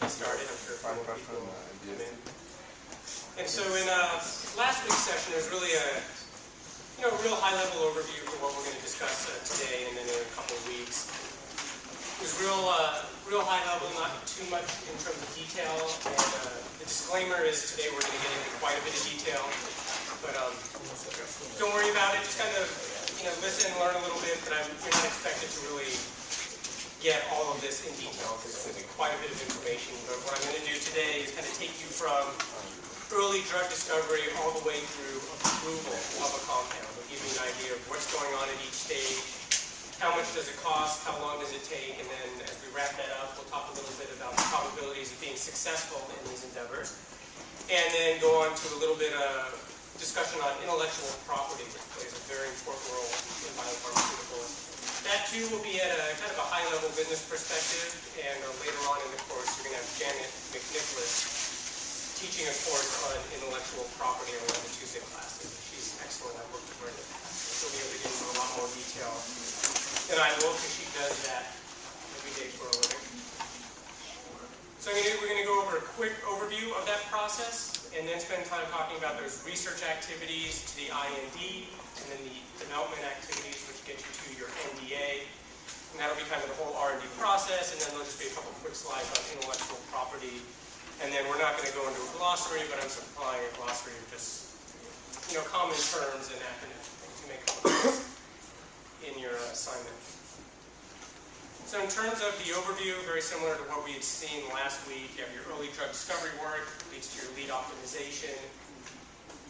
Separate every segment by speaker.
Speaker 1: get started. I'm sure more people will come in. And so in last week's session, there's really a real high-level overview for what we're going to discuss today and then in a couple of weeks. It was real high-level, not too much in terms of detail. And the disclaimer is today we're going to get into quite a bit of detail. But don't worry about it. Just kind of listen, learn a little bit. But you're not expected to really get all of this in detail because it's going to be quite a bit of information. But what I'm going to do today is kind of take you from early drug discovery all the way through approval of a compound. I'll give you an idea of what's going on at each stage, how much does it cost, how long does it take, and then as we wrap that up, we'll talk a little bit about the probabilities of being successful in these endeavors, and then go on to a little bit of discussion on intellectual property, which plays a very important role in biopharmaceuticals. That too will be at a kind of a high-level business perspective, and later on in the course, you're going to have Janet McNicholas teaching a course on intellectual property in one of the Tuesday classes. She's excellent. I've worked with her in the past. So she'll be able to get into a lot more detail than I will because she does that every day for a living. So we're going to go over a quick overview of that process and then spend time talking about those research activities to the IND and then the development activities which get you to your NDA. And that'll be kind of the whole R&D process, and then there'll just be a couple quick slides on intellectual property. And then we're not going to go into a glossary, but I'm supplying a glossary of just, common terms and acronyms to make up in your assignment. So in terms of the overview, very similar to what we had seen last week, you have your early drug discovery work, leads to your lead optimization.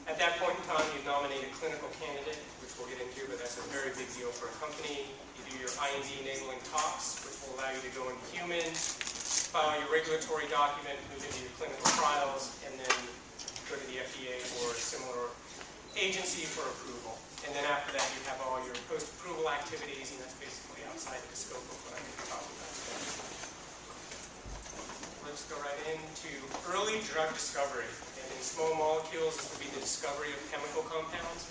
Speaker 1: At that point in time, you nominate a clinical candidate, which we'll get into, but that's a very big deal for a company. You do your IND-enabling talks, which will allow you to go into humans, file your regulatory document, move into your clinical trials, and then go to the FDA or a similar agency for approval. And then after that, you have all your post-approval activities, and that's basically outside of the scope of what I'm going to talk about today. Let's go right into early drug discovery. And in small molecules, this will be the discovery of chemical compounds.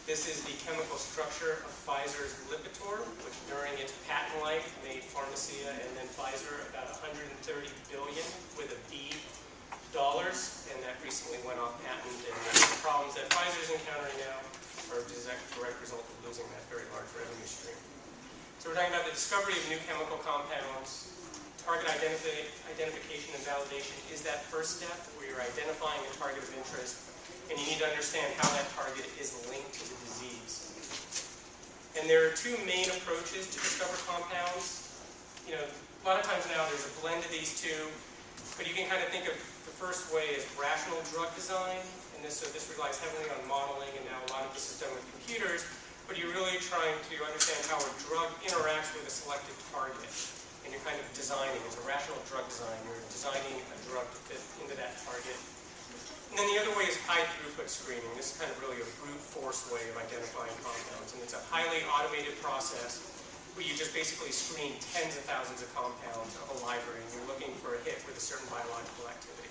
Speaker 1: This is the chemical structure of Pfizer's Lipitor, which during its patent life made Pharmacia and then Pfizer about $130 billion with a B dollars, and that recently went off patent. And the problems that Pfizer is encountering now are a direct result of losing that very large revenue stream. So we're talking about the discovery of new chemical compounds. Target identification and validation is that first step where you're identifying a target of interest, and you need to understand how that target is linked to the disease. And there are two main approaches to discover compounds. A lot of times now there's a blend of these two, but you can kind of think of the first way as rational drug design, and this relies heavily on modeling, and now a lot of this is done with computers, but you're really trying to understand how a drug interacts with a selected target, and you're kind of designing. It's a rational drug design. You're designing a drug to fit into that target. And then the other way is high-throughput screening. This is kind of really a brute force way of identifying compounds. And it's a highly automated process where you just basically screen tens of thousands of compounds of a library, and you're looking for a hit with a certain biological activity.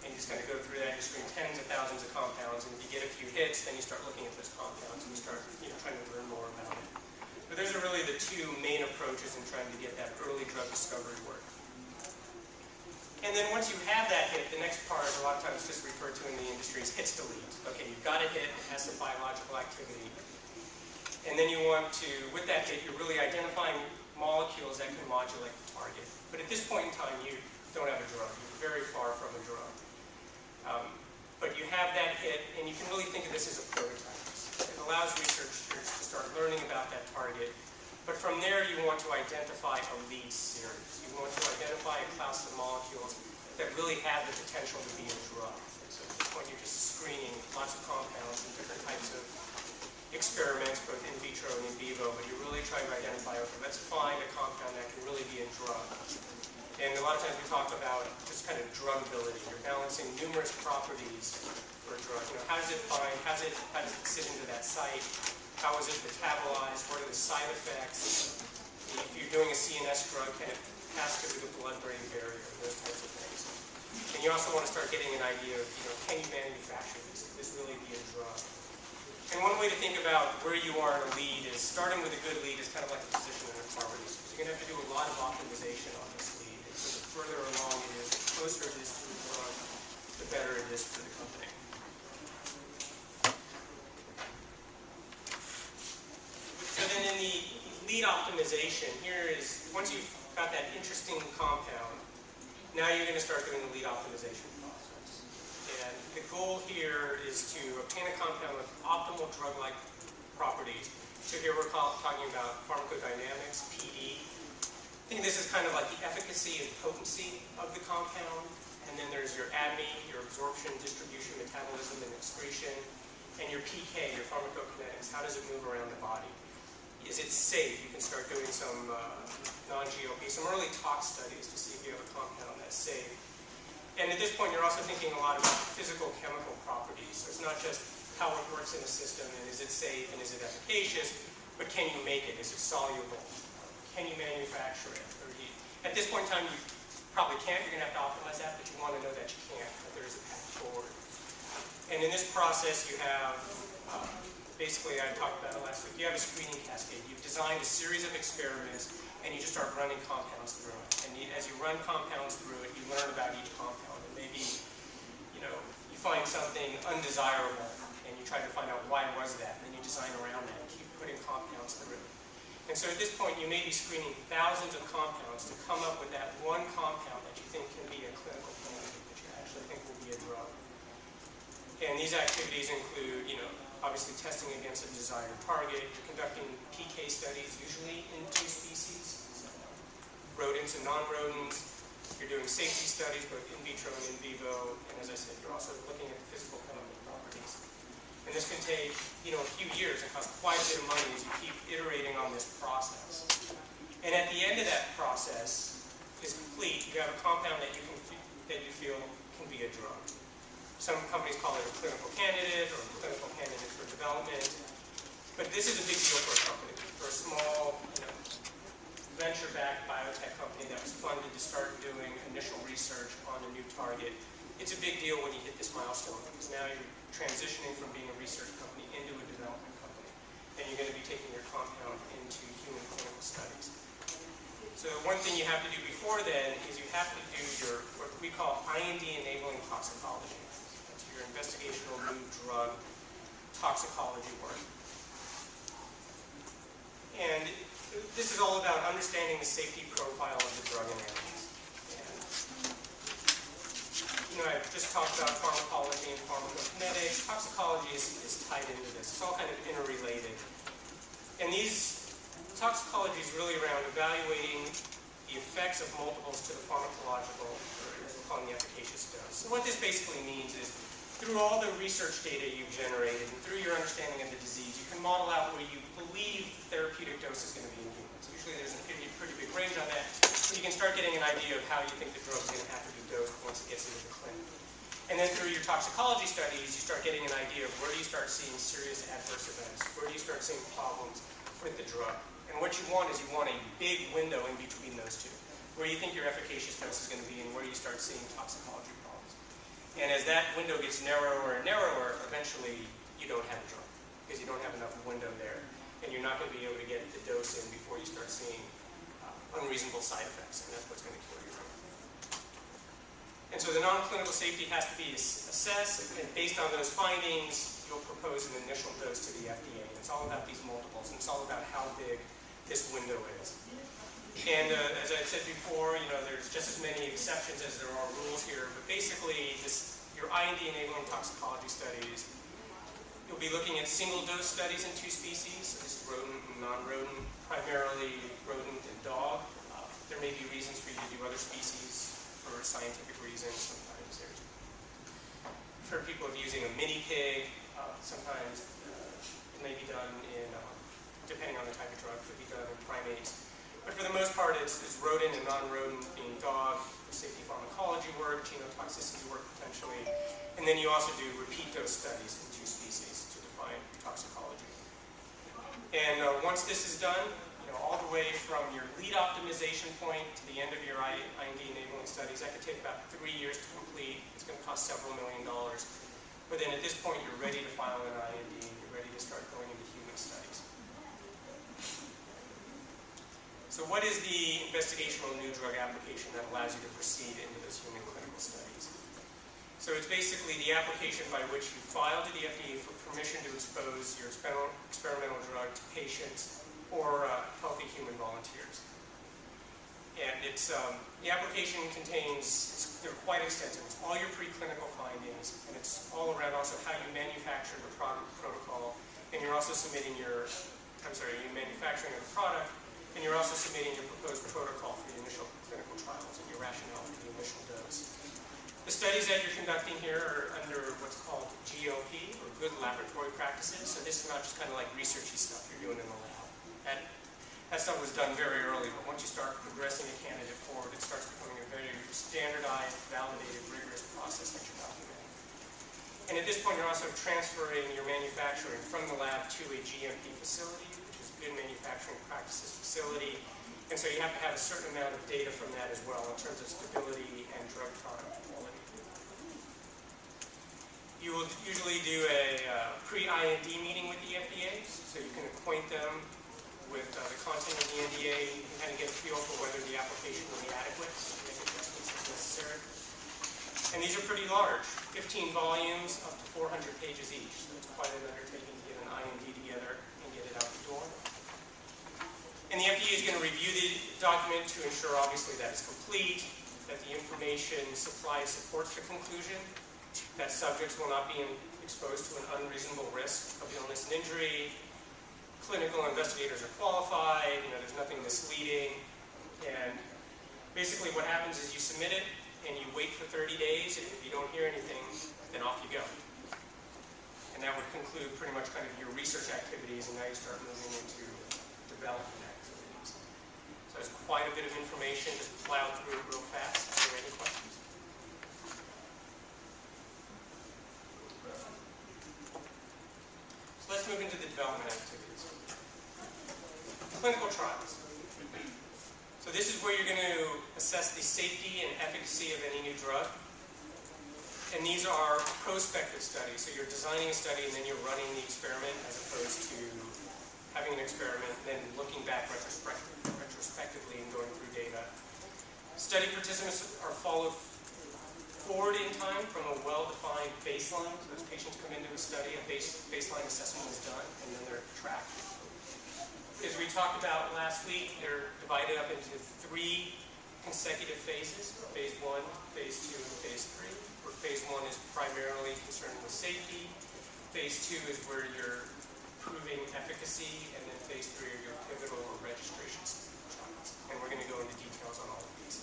Speaker 1: And you just kind of go through that, you screen tens of thousands of compounds, and if you get a few hits, then you start looking at those compounds and you start trying to learn more about it. But those are really the two main approaches in trying to get that early drug discovery work. And then once you have that hit, the next part, a lot of times just referred to in the industry, is hits to leads. Okay, you've got a hit, it has some biological activity. And then you want to, with that hit, you're really identifying molecules that can modulate the target. But at this point in time, you don't have a drug. You're very far from a drug. But you have that hit, and you can really think of this as a prototype. It allows researchers to start learning about that target. But from there, you want to identify a lead series. You want to identify a class of molecules that really have the potential to be a drug. So at this point, you're just screening lots of compounds and different types of experiments, both in vitro and in vivo, but you're really trying to identify, okay, let's find a compound that can really be a drug. And a lot of times we talk about just kind of drugability. You're balancing numerous properties for a drug. How does it bind? How does it sit into that site? How is it metabolized? What are the side effects? If you're doing a CNS drug, can it pass through the blood-brain barrier? Those types of things. And you also want to start getting an idea of, can you manufacture this? Could this really be a drug? And one way to think about where you are in a lead is starting with a good lead is kind of like a position in a car race. So you're going to have to do a lot of optimization on this lead. And so the further along in your lead optimization, here is, once you've got that interesting compound, now you're going to start doing the lead optimization process. And the goal here is to obtain a compound with optimal drug-like properties. So here we're talking about pharmacodynamics, PD. I think this is kind of like the efficacy and potency of the compound. And then there's your ADME, your absorption, distribution, metabolism, and excretion. And your PK, your pharmacokinetics. How does it move around the body? Is it safe? You can start doing some non-GLP, some early tox studies to see if you have a compound that's safe. And at this point, you're also thinking a lot about physical chemical properties. So it's not just how it works in the system and is it safe and is it efficacious, but can you make it? Is it soluble? Can you manufacture it? At this point in time, you probably can't. You're going to have to optimize that, but you want to know that you can, that there is a path forward. And in this process, you have basically, I talked about it last week, you have a screening cascade. You've designed a series of experiments, and you just start running compounds through it. And as you run compounds through it, you learn about each compound. And maybe, you find something undesirable, and you try to find out why was that. And then you design around that and keep putting compounds through it. And so at this point, you may be screening thousands of compounds to come up with that one compound that you think can be a clinical candidate, that you actually think will be a drug. And these activities include, obviously testing against a desired target. You're conducting PK studies, usually in 2 species, so rodents and non-rodents. You're doing safety studies, both in vitro and in vivo. And as I said, you're also looking at the physical chemical properties. And this can take, a few years and cost quite a bit of money as you keep iterating on this process. And at the end of that process is complete. You have a compound that you feel can be a drug. Some companies call it a clinical candidate or a clinical candidate for development. But this is a big deal for a company, for a small, venture-backed biotech company that was funded to start doing initial research on a new target. It's a big deal when you hit this milestone, because now you're transitioning from being a research company into a development company. And you're going to be taking your compound into human clinical studies. So one thing you have to do before then is you have to do your, what we call IND-enabling toxicology. Your investigational new drug toxicology work. And this is all about understanding the safety profile of the drug in animals. And, I've just talked about pharmacology and pharmacokinetics. Toxicology is tied into this. It's all kind of interrelated. And these toxicology is really around evaluating the effects of multiples to the pharmacological, or as we're calling the efficacious dose. So what this basically means is, through all the research data you've generated and through your understanding of the disease, you can model out where you believe the therapeutic dose is going to be in humans. Usually there's a pretty big range on that, so you can start getting an idea of how you think the drug is going to have to be dosed once it gets into the clinic. And then through your toxicology studies, you start getting an idea of where do you start seeing serious adverse events, where do you start seeing problems with the drug. And what you want is you want a big window in between those two, where you think your efficacious dose is going to be and where you start seeing toxicology problems. And as that window gets narrower and narrower, eventually you don't have a drug, because you don't have enough window there. And you're not going to be able to get the dose in before you start seeing unreasonable side effects, and that's what's going to kill your drug. And so the non-clinical safety has to be assessed, and based on those findings, you'll propose an initial dose to the FDA. And it's all about these multiples, and it's all about how big this window is. And as I said before, there's just as many exceptions as there are rules here. But basically, your IND-enabling toxicology studies, you'll be looking at single-dose studies in 2 species. So this is rodent and non-rodent, primarily rodent and dog. There may be reasons for you to do other species for scientific reasons. Sometimes I've heard people of using a mini pig. Sometimes it may be done in, depending on the type of drug, it could be done in primates. But for the most part, it's rodent and non-rodent, being dog, safety pharmacology work, genotoxicity work potentially. And then you also do repeat dose studies in 2 species to define toxicology. And once this is done, all the way from your lead optimization point to the end of your IND-enabling studies, that could take about 3 years to complete. It's going to cost several $1 million. But then at this point, you're ready to file an IND, and you're ready to start going into human studies. So what is the investigational new drug application that allows you to proceed into those human clinical studies? So it's basically the application by which you file to the FDA for permission to expose your experimental drug to patients or healthy human volunteers. And it's, the application contains, they're quite extensive. It's all your preclinical findings, and it's all around also how you manufacture the product protocol, and you're also submitting your, you're manufacturing the product, and you're also submitting your proposed protocol for the initial clinical trials and your rationale for the initial dose. The studies that you're conducting here are under what's called GLP, or Good Laboratory Practices, so this is not just kind of like researchy stuff you're doing in the lab. That stuff was done very early, but once you start progressing a candidate forward, it starts becoming a very standardized, validated, rigorous process that you're documenting. And at this point, you're also transferring your manufacturing from the lab to a GMP facility, which is a Good Manufacturing Practices facility. And so you have to have a certain amount of data from that as well in terms of stability and drug product quality. You will usually do a pre-IND meeting with the FDA, so you can acquaint them with the content of the NDA. You can kind of get a feel for whether the application will be adequate, so make adjustments as necessary. And these are pretty large, 15 volumes, up to 400 pages each. So it's quite an undertaking to get an IND together and get it out the door. And the FDA is going to review the document to ensure, obviously, that it's complete, that the information supplied supports the conclusion, that subjects will not be exposed to an unreasonable risk of illness and injury, clinical investigators are qualified, there's nothing misleading, and basically what happens is you submit it and you wait for 30 days, and if you don't hear anything, then off you go. And that would conclude pretty much kind of your research activities, and now you start moving into development activities. So there's quite a bit of information, just plowed through it real fast. Are there any questions? So let's move into the development activities. Clinical trials. So this is where you're going to assess the safety and efficacy of any new drug. And these are prospective studies. So you're designing a study and then you're running the experiment as opposed to having an experiment and then looking back retrospectively and going through data. Study participants are followed forward in time from a well-defined baseline. So as patients come into a study, a baseline assessment is done and then they're tracked. As we talked about last week, they're divided up into 3 consecutive phases, phase 1, phase 2, and phase 3, where phase 1 is primarily concerned with safety, phase 2 is where you're proving efficacy, and then phase 3 are your pivotal or registration trials. And we're going to go into details on all of these.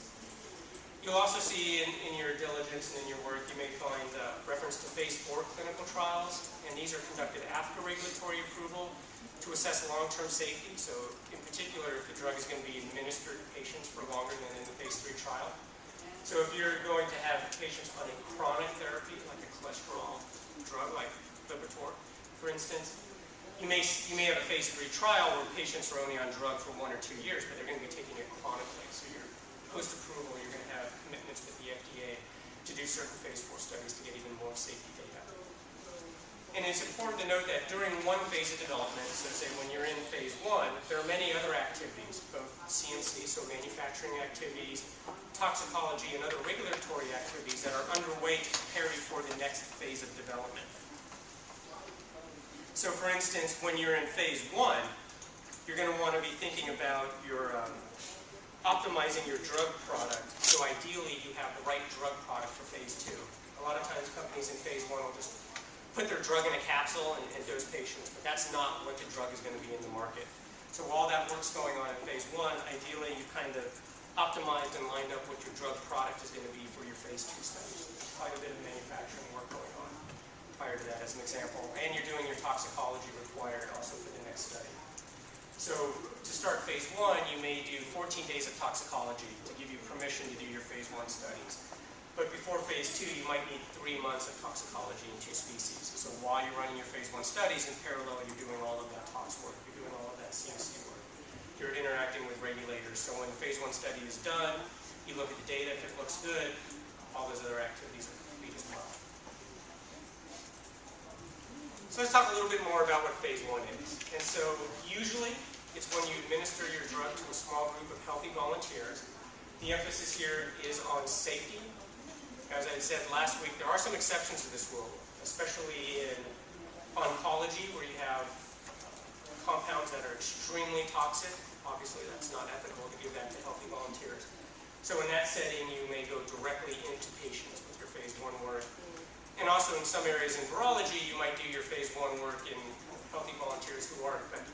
Speaker 1: You'll also see in your diligence and in your work, you may find reference to phase 4 clinical trials, and these are conducted after regulatory approval to assess long-term safety. So in particular, if the drug is going to be administered to patients for longer than in the phase 3 trial. So if you're going to have patients on a chronic therapy, like a cholesterol drug, like Lipitor, for instance, you may have a phase 3 trial where patients are only on drug for 1 or 2 years, but they're going to be taking it chronically. So you're post-approval, you're going to have commitments with the FDA to do certain phase 4 studies to get even more safety data. And it's important to note that during one phase of development, so say when you're in phase 1, there are many other activities, both CMC, so manufacturing activities, toxicology, and other regulatory activities that are underway to prepare you for the next phase of development. So for instance, when you're in phase 1, you're going to want to be thinking about your optimizing your drug product, so ideally you have the right drug product for phase 2. A lot of times companies in phase 1 will just put their drug in a capsule and dose patients, but that's not what the drug is going to be in the market. So while that work's going on in phase 1, ideally you kind of optimized and lined up what your drug product is going to be for your phase 2 studies. There's quite a bit of manufacturing work going on prior to that as an example. And you're doing your toxicology required also for the next study. So to start phase 1, you may do 14 days of toxicology to give you permission to do your phase 1 studies. But before phase 2, you might need 3 months of toxicology in 2 species. So while you're running your phase 1 studies, in parallel, you're doing all of that tox work. You're doing all of that CMC work. You're interacting with regulators. So when the phase 1 study is done, you look at the data. If it looks good, all those other activities are complete as well. So let's talk a little bit more about what phase 1 is. And so usually, it's when you administer your drug to a small group of healthy volunteers. The emphasis here is on safety. As I said last week, there are some exceptions to this rule, especially in oncology, where you have compounds that are extremely toxic. Obviously, that's not ethical to give that to healthy volunteers. So in that setting, you may go directly into patients with your phase 1 work. And also in some areas in virology, you might do your phase 1 work in healthy volunteers who are infected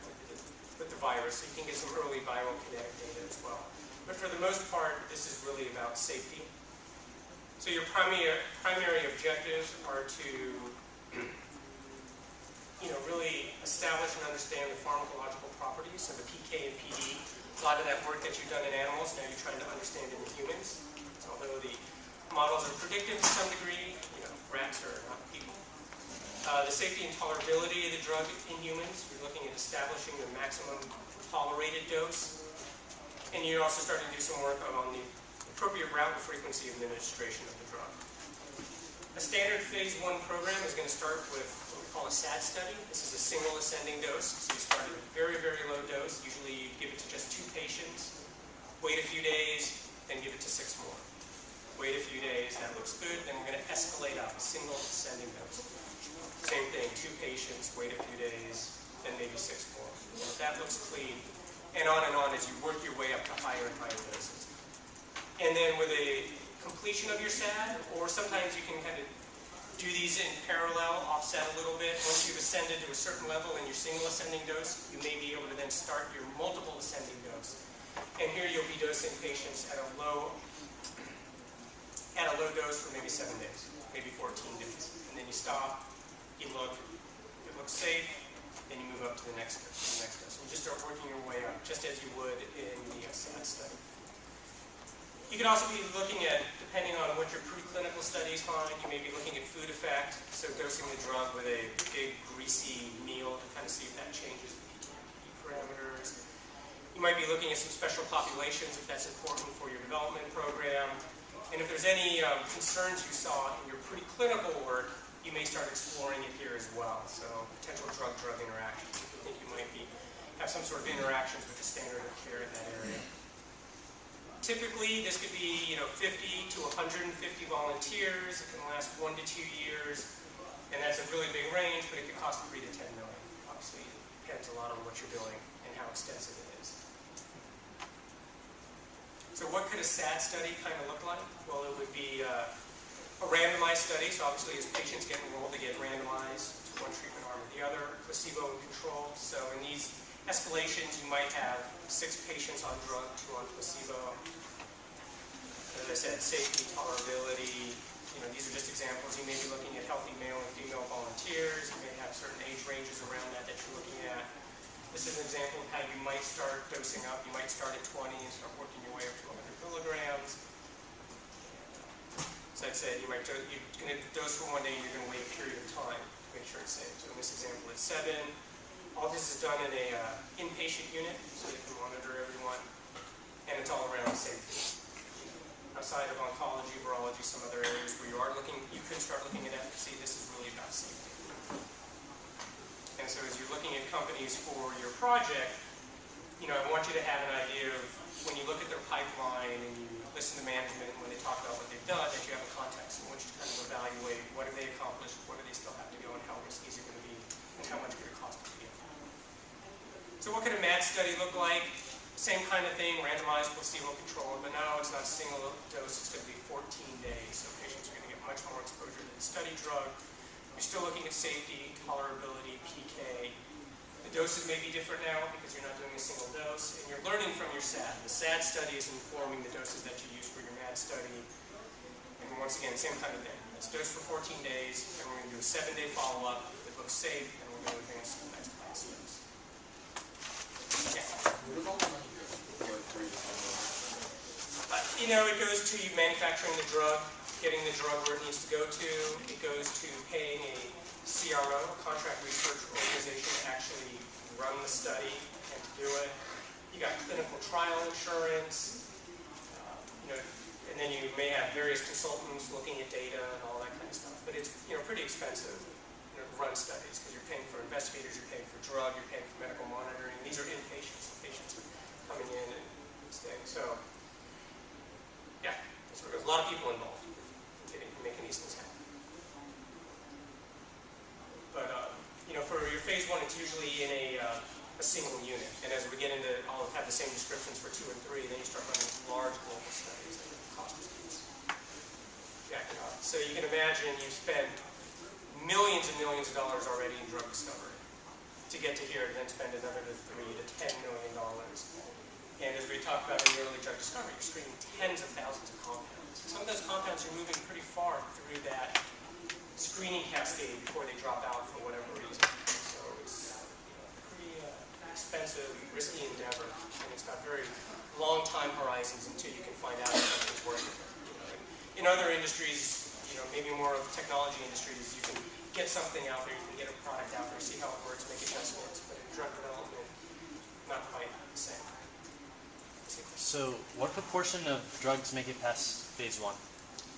Speaker 1: with the virus, so you can get some early viral kinetic data as well. But for the most part, this is really about safety. So your primary objectives are to really establish and understand the pharmacological properties, so the PK and PD. A lot of that work that you've done in animals, now you're trying to understand in humans. So although the models are predictive to some degree, rats are not people. The safety and tolerability of the drug in humans, you're looking at establishing the maximum tolerated dose. And you're also starting to do some work on the appropriate route and frequency of administration of the drug. A standard phase 1 program is going to start with what we call a SAD study. This is a single ascending dose, so you start at a very, very low dose. Usually you give it to just 2 patients, wait a few days, then give it to 6 more. Wait a few days, that looks good, then we're going to escalate up, a single ascending dose. Same thing, 2 patients, wait a few days, then maybe 6 more. And if that looks clean, and on as you work your way up to higher and higher doses. And then with a completion of your SAD, or sometimes you can kind of do these in parallel, offset a little bit. Once you've ascended to a certain level in your single ascending dose, you may be able to then start your multiple ascending dose. And here you'll be dosing patients at a low dose for maybe 7 days, maybe 14 days. And then you stop, you look, it looks safe, then you move up to the next dose. And you just start working your way up, just as you would in the SAD study. You could also be looking at, depending on what your preclinical studies find, you may be looking at food effect, so dosing the drug with a big, greasy meal to kind of see if that changes the PK parameters. You might be looking at some special populations if that's important for your development program. And if there's any concerns you saw in your preclinical work, you may start exploring it here as well. So potential drug-drug interactions, if you think you might have some sort of interactions with the standard of care in that area. Typically, this could be 50 to 150 volunteers. It can last 1 to 2 years, and that's a really big range, but it could cost $3 to $10 million. Obviously, it depends a lot on what you're doing and how extensive it is. So what could a SAD study kind of look like? Well, it would be a randomized study, so obviously as patients get enrolled, they get randomized to one treatment arm or the other, placebo and control. So in these escalations, you might have 6 patients on drug, 2 on placebo. As I said, safety, tolerability, these are just examples. You may be looking at healthy male and female volunteers. You may have certain age ranges around that you're looking at. This is an example of how you might start dosing up. You might start at 20 and start working your way up to 100 milligrams. As I said, you're going to dose for 1 day and you're going to wait a period of time to make sure it's safe. So in this example, it's 7. All this is done in a inpatient unit, so they can monitor everyone, and it's all around safety. Outside of oncology, virology, some other areas where you could start looking at efficacy, this is really about safety. And so as you're looking at companies for your project, I want you to have an idea of, when you look at their pipeline and you listen to management when they talk about what they've done, that you have a context. I want you to kind of evaluate what have they accomplished, what do they still have to go, and how risky is it going to be, and how much could it cost to get. So what could a MAD study look like? Same kind of thing, randomized, placebo-controlled, but now it's not a single dose, it's going to be 14 days, so patients are going to get much more exposure to the study drug. You're still looking at safety, tolerability, PK. The doses may be different now because you're not doing a single dose, and you're learning from your SAD. The SAD study is informing the doses that you use for your MAD study. And once again, same kind of thing. Let's dose for 14 days, and we're going to do a 7-day follow-up. It looks safe, and we're going to advance to the next class dose. Yeah. It goes to you manufacturing the drug, getting the drug where it needs to go to. It goes to paying a CRO, a contract research organization, to actually run the study and to do it. You got clinical trial insurance, and then you may have various consultants looking at data and all that kind of stuff. But it's pretty expensive to run studies because you're paying for investigators, you're paying for drug, you're paying for medical monitoring. These are inpatients. Patients are coming in and staying. So, yeah, there's a lot of people involved in making these things happen. But, for your phase 1, it's usually in a a single unit. And as we get into, I'll have the same descriptions for 2 and 3, then you start running large global studies that cost us jacking up. So you can imagine you've spent millions and millions of dollars already in drug discovery to get to here, and then spend another $3 to $10 million. And as we talked about in the early drug discovery, you're screening tens of thousands of compounds. Some of those compounds are moving pretty far through that screening cascade before they drop out for whatever reason. So it's pretty expensive, risky endeavor, and it's got very long time horizons until you can find out if something's working. In other industries, maybe more of technology industries, you can get something out there, you can get a product out there, see how it works, make adjustments, but in drug development, not quite the same.
Speaker 2: So what proportion of drugs make it past phase 1?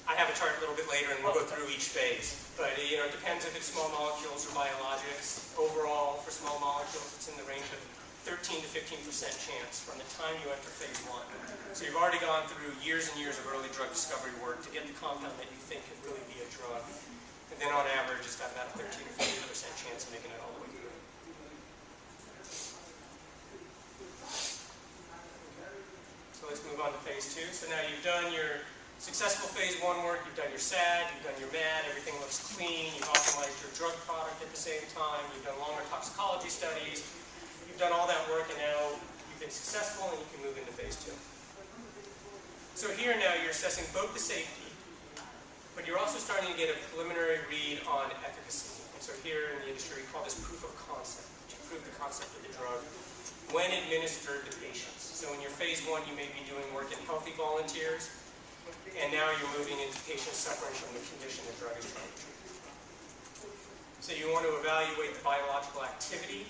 Speaker 1: I have a chart a little bit later, and we'll go through each phase. But it depends if it's small molecules or biologics. Overall, for small molecules, it's in the range of 13 to 15% chance from the time you enter phase 1. So you've already gone through years and years of early drug discovery work to get the compound that you think could really be a drug. And then on average, it's got about a 13 to 15% chance of making it all the way through. So let's move on to phase 2. So now you've done your successful phase 1 work, you've done your SAD, you've done your MAD, everything looks clean, you've optimized your drug product at the same time, you've done longer toxicology studies, you've done all that work, and now you've been successful and you can move into phase 2. So here now you're assessing both the safety, but you're also starting to get a preliminary read on efficacy. And so here in the industry, we call this proof of concept, to prove the concept of the drug when administered to patients. So in your phase 1, you may be doing work in healthy volunteers, and now you're moving into patients suffering from the condition the drug is trying to treat. So you want to evaluate the biological activity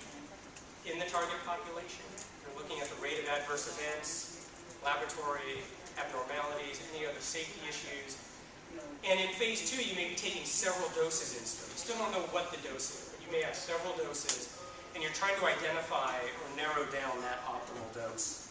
Speaker 1: in the target population. You're looking at the rate of adverse events, laboratory abnormalities, any other safety issues. And in phase 2, you may be taking several doses in study. You still don't know what the dose is, but you may have several doses, and you're trying to identify or narrow down that optimal dose.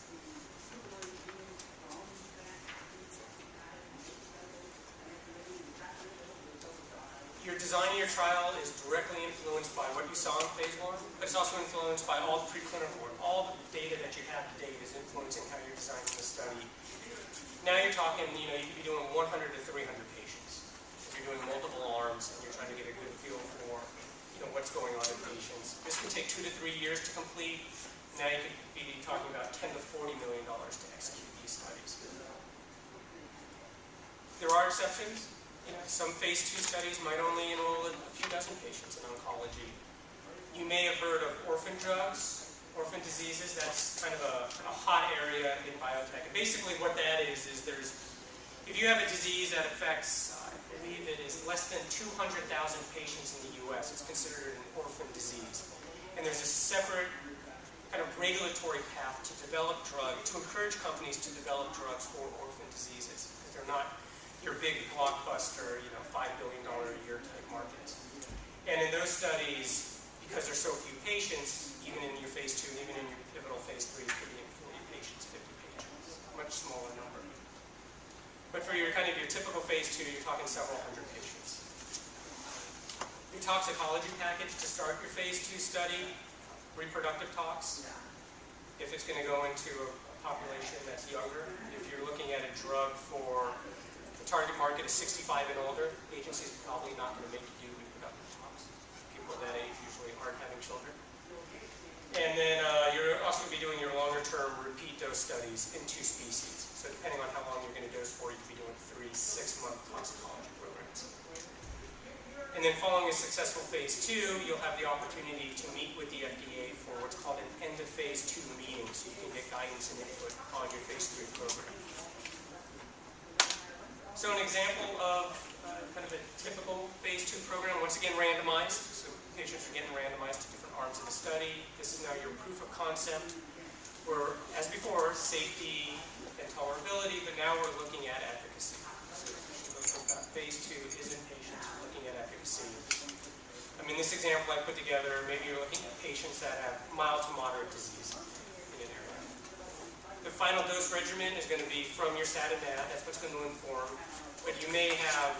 Speaker 1: Your design of your trial is directly influenced by what you saw in phase 1, but it's also influenced by all the preclinical work. All the data that you have to date is influencing how you're designing the study. Now you're talking, you could be doing 100 to 300 patients. If you're doing multiple arms and you're trying to get a good feel for what's going on in patients. This could take 2 to 3 years to complete. Now you could be talking about $10 to $40 million to execute these studies. There are exceptions. Some phase 2 studies might only enroll a few dozen patients in oncology. You may have heard of orphan drugs, orphan diseases. That's kind of a hot area in biotech. And basically what that is if you have a disease that affects, I believe it is less than 200,000 patients in the US, it's considered an orphan disease. And there's a separate kind of regulatory path to develop drugs, to encourage companies to develop drugs for orphan diseases, because they're not your big blockbuster, $5 billion a year type markets. And in those studies, because there's so few patients, even in your phase 2, even in your pivotal phase 3, it could be in 40 patients, 50 patients, much smaller number. But for your typical phase 2, you're talking several hundred patients. Your toxicology package to start your phase 2 study, reproductive tox, if it's going to go into a population that's younger. If you're looking at a drug for target market is 65 and older, agencies are probably not going to make you do reproductive tox. People of that age usually aren't having children. And then you're also going to be doing your longer-term repeat dose studies in 2 species. So depending on how long you're going to dose for, you could be doing 3 6-month toxicology programs. And then following a successful phase 2, you'll have the opportunity to meet with the FDA for what's called an end-of-phase 2 meeting, so you can get guidance and input on your phase 3 program. So an example of kind of a typical phase 2 program, once again randomized. So patients are getting randomized to different arms of the study. This is now your proof of concept, where, as before, safety and tolerability, but now we're looking at efficacy. So phase 2 is in patients looking at efficacy. In this example I put together, maybe you're looking at patients that have mild to moderate disease in an area. The final dose regimen is going to be from your SAD and MAD. That's what's going to inform. But you may have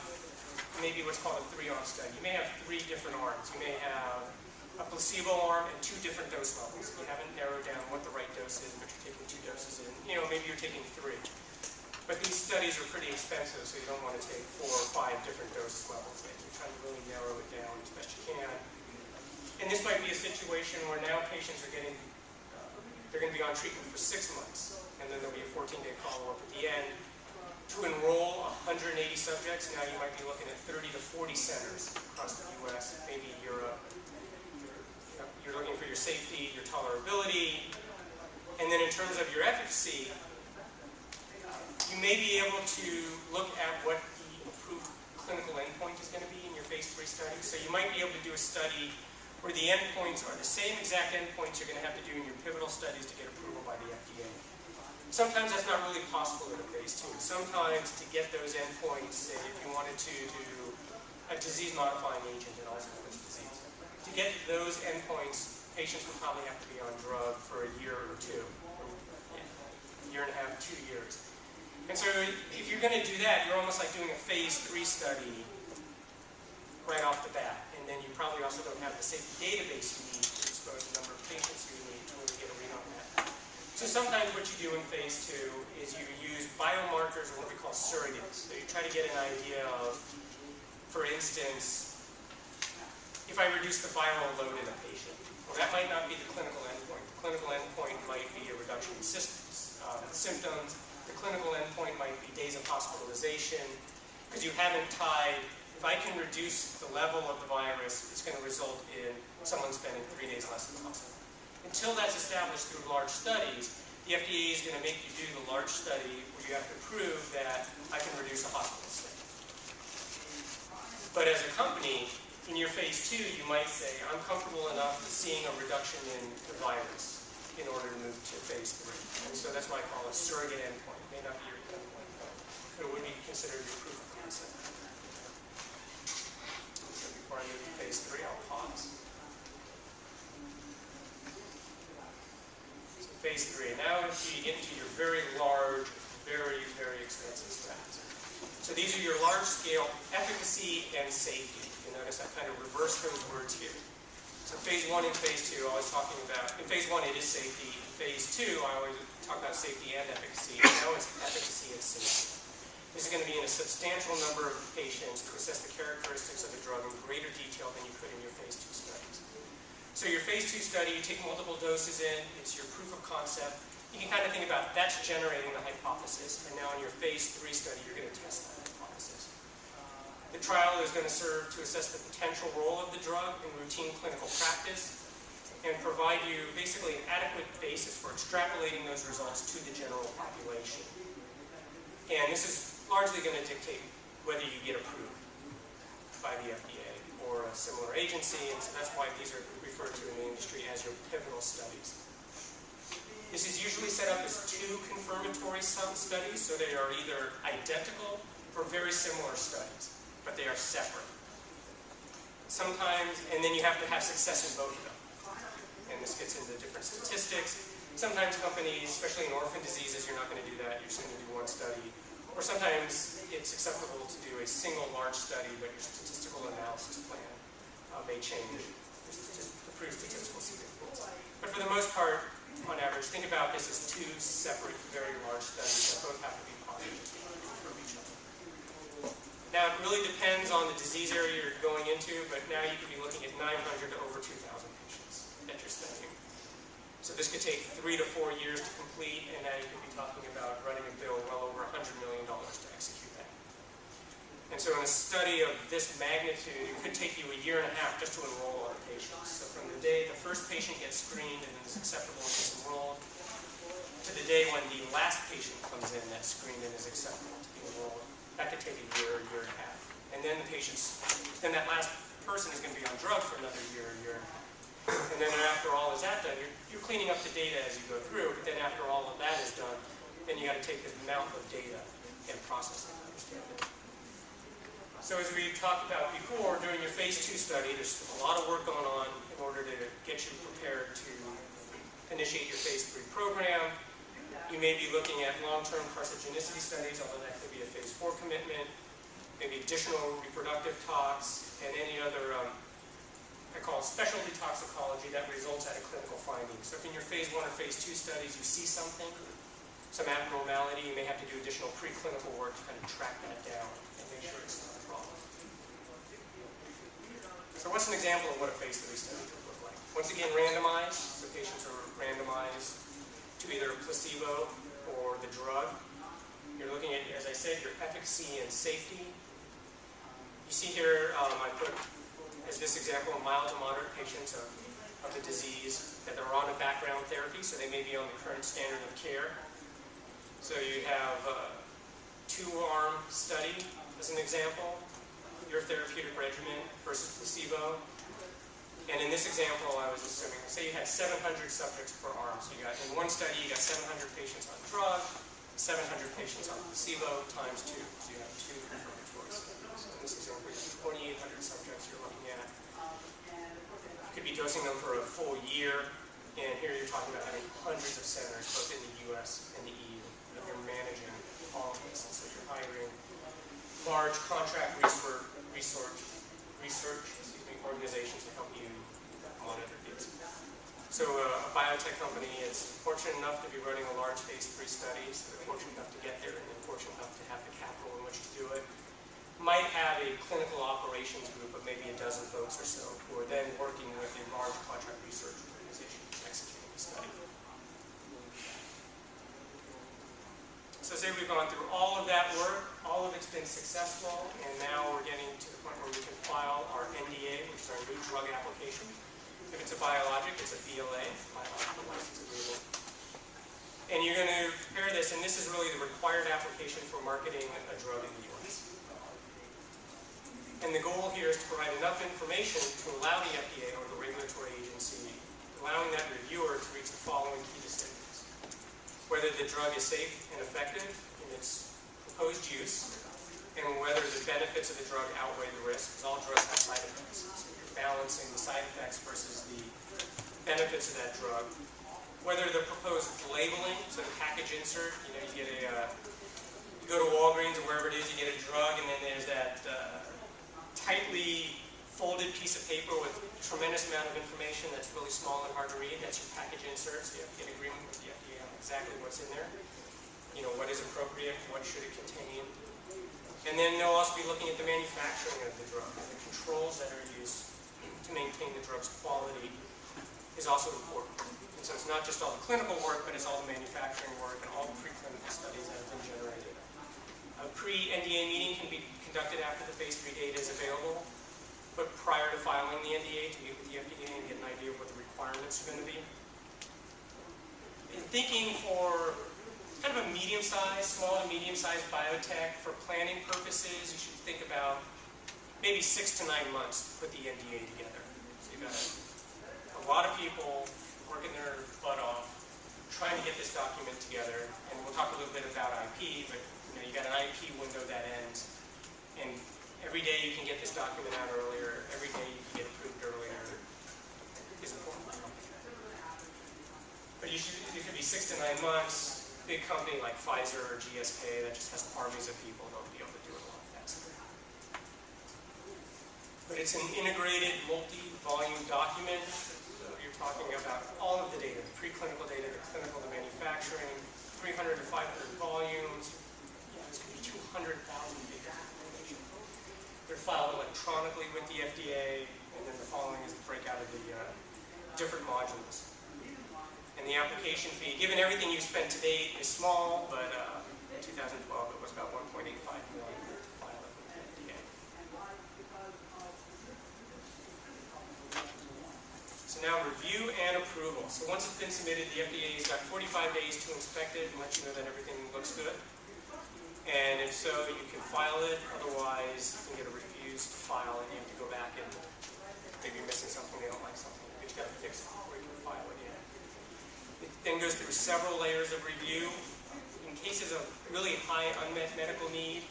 Speaker 1: maybe what's called a 3-arm study. You may have 3 different arms. You may have a placebo arm, and 2 different dose levels. You haven't narrowed down what the right dose is, but you're taking 2 doses in. Maybe you're taking 3. But these studies are pretty expensive, so you don't want to take 4 or 5 different dose levels. You're trying to really narrow it down as best you can. And this might be a situation where now patients are they're going to be on treatment for 6 months, and then there'll be a 14-day follow-up at the end. To enroll 180 subjects, now you might be looking at 30 to 40 centers across the U.S., maybe Europe. You're looking for your safety, your tolerability, and then in terms of your efficacy, you may be able to look at what the approved clinical endpoint is going to be in your phase 3 study. So you might be able to do a study where the endpoints are the same exact endpoints you're going to have to do in your pivotal studies to get approval by the FDA. Sometimes that's not really possible in a phase 2. Sometimes to get those endpoints, say if you wanted to do a disease-modifying agent in Alzheimer's disease, to get those endpoints, patients would probably have to be on drug for a year or 2, a year and a half, 2 years. And so if you're going to do that, you're almost like doing a phase 3 study right off the bat. And then you probably also don't have the safety database you need to expose the number of patients you need to really get a read on that. So sometimes what you do in phase 2 is you use biomarkers or what we call surrogates. So you try to get an idea of, for instance, if I reduce the viral load in a patient. Well, that might not be the clinical endpoint. The clinical endpoint might be a reduction in symptoms. The clinical endpoint might be days of hospitalization, because you haven't tied, if I can reduce the level of the virus, it's going to result in someone spending 3 days less in the hospital. Until that's established through large studies, the FDA is going to make you do the large study where you have to prove that I can reduce a hospital stay. But as a company, in your phase 2, you might say, I'm comfortable enough with seeing a reduction in the virus in order to move to phase 3. And so that's what I call a surrogate endpoint. It may not be your endpoint, but it would be considered your proof of concept. So before I move to phase 3, I'll pause. So phase 3. Now you get into your very large, very, very expensive studies. So these are your large-scale efficacy and safety. You notice I kind of reversed those words here. So phase 1 and phase 2, I was talking about, in phase 1 it is safety. In phase 2, I always talk about safety and efficacy. Now it's efficacy and safety. This is going to be in a substantial number of patients to assess the characteristics of the drug in greater detail than you could in your phase 2 studies. So your phase 2 study, you take multiple doses in, it's your proof of concept. You can kind of think about that's generating the hypothesis, and now in your phase 3 study, you're going to test that hypothesis. The trial is going to serve to assess the potential role of the drug in routine clinical practice and provide you basically an adequate basis for extrapolating those results to the general population. And this is largely going to dictate whether you get approved by the FDA or a similar agency, and so that's why these are referred to in the industry as your pivotal studies. This is usually set up as 2 confirmatory studies, so they are either identical or very similar studies, but they are separate. Sometimes, and then you have to have success in both of them. And this gets into different statistics. Sometimes companies, especially in orphan diseases, you're not going to do that. You're just going to do 1 study. Or sometimes it's acceptable to do a single large study, but your statistical analysis plan may change. Just approve statistical significance. But for the most part, on average, think about this as 2 separate, very large studies that both have to be positive from each other. Now, it really depends on the disease area you're going into, but now you could be looking at 900 to over 2,000 patients that you're studying. So this could take 3 to 4 years to complete, and now you could be talking about running a bill well over $100 million to execute that. And so in a study of this magnitude, it could take you a year and a half just to enroll all the patients. So from the day the first patient gets screened and is acceptable and gets enrolled, to the day when the last patient comes in that's screened and is acceptable to be enrolled, that could take a year and a half. And then then that last person is going to be on drug for another year and a half. And then after all is that done, you're cleaning up the data as you go through, but then after all of that is done, then you got to take this amount of data and process it and understand it. So as we talked about before, during your phase 2 study, there's a lot of work going on in order to get you prepared to initiate your phase 3 program. You may be looking at long-term carcinogenicity studies, although that could be a phase 4 commitment, maybe additional reproductive tox, and any other I call specialty toxicology that results out of clinical findings. So if in your phase 1 or phase 2 studies you see something, some abnormality, you may have to do additional preclinical work to kind of track that down and make sure it's not a problem. So what's an example of what a phase 3 study could look like? Once again, randomized. So patients are randomized to either a placebo or the drug. You're looking at, as I said, your efficacy and safety. You see here, I put as this example of mild to moderate patients of the disease that are on a background therapy, so they may be on the current standard of care. So you have a 2-arm study as an example, your therapeutic regimen versus placebo. And in this example, I was assuming, say you had 700 subjects per arm. So you got, in one study, you got 700 patients on drug, 700 patients on placebo times 2. So you have 2 confirmatory studies. So in this example, you have 2,800 subjects you're looking at. You could be dosing them for a full year. And here you're talking about having hundreds of centers, both in the US and the EU, that you're managing all of this. And so you're hiring large contract research organizations to help you monitor these. So a biotech company is fortunate enough to be running a large phase 3 study, so they're fortunate enough to get there, and they're fortunate enough to have the capital in which to do it. Might have a clinical operations group of maybe a dozen folks or so, who are then working with a large contract research organization executing the study. So say we've gone through all of that work, all of it's been successful, and now we're getting to the point where we can file our NDA, which is our new drug application. If it's a biologic, it's a BLA, biological license agreement. And you're going to prepare this, and this is really the required application for marketing a drug in the US. And the goal here is to provide enough information to allow the FDA or the regulatory agency, allowing that reviewer to reach the following key decisions. Whether the drug is safe and effective in its proposed use, and whether the benefits of the drug outweigh the risks, because all drugs have side effects. So you're balancing the side effects versus the benefits of that drug. Whether the proposed labeling, so the package insert, you get you go to Walgreens or wherever it is, you get a drug, and then there's that tightly folded piece of paper with a tremendous amount of information that's really small and hard to read. That's your package insert, so you have to get agreement with the FDA on exactly what's in there. What is appropriate, what should it contain. And then they'll also be looking at the manufacturing of the drug, and the controls that are used to maintain the drug's quality is also important. And so it's not just all the clinical work, but it's all the manufacturing work and all the preclinical studies that have been generated. A pre-NDA meeting can be conducted after the phase 3 data is available, but prior to filing the NDA to meet with the FDA and get an idea of what the requirements are going to be. In thinking for kind of a medium-sized, small to medium-sized biotech, for planning purposes, you should think about maybe 6 to 9 months to put the NDA together. So you've got a lot of people working their butt off, trying to get this document together, and we'll talk a little bit about IP, but you got an IP window that ends, and every day you can get this document out earlier, every day you can get approved earlier is important. But it could be 6 to 9 months. Big company like Pfizer or GSK that just has armies of people, they'll be able to do it a lot faster. But it's an integrated, multi-volume document. So you're talking about all of the data, the preclinical data, the clinical, the manufacturing, 300 to 500 volumes. This could be 200,000 pages of information. They're filed electronically with the FDA, and then the following is the breakout of the different modules. And the application fee, given everything you've spent to date, is small, but in 2012 it was about $1.85 million to file it with the FDA. So now review and approval. So once it's been submitted, the FDA has got 45 days to inspect it and let you know that everything looks good. And if so, you can file it. Otherwise, you can get a refuse to file, and you have to go back and maybe you're missing something, they don't like something, but you got to fix it before you can file it again. It then goes through several layers of review. In cases of really high unmet medical need,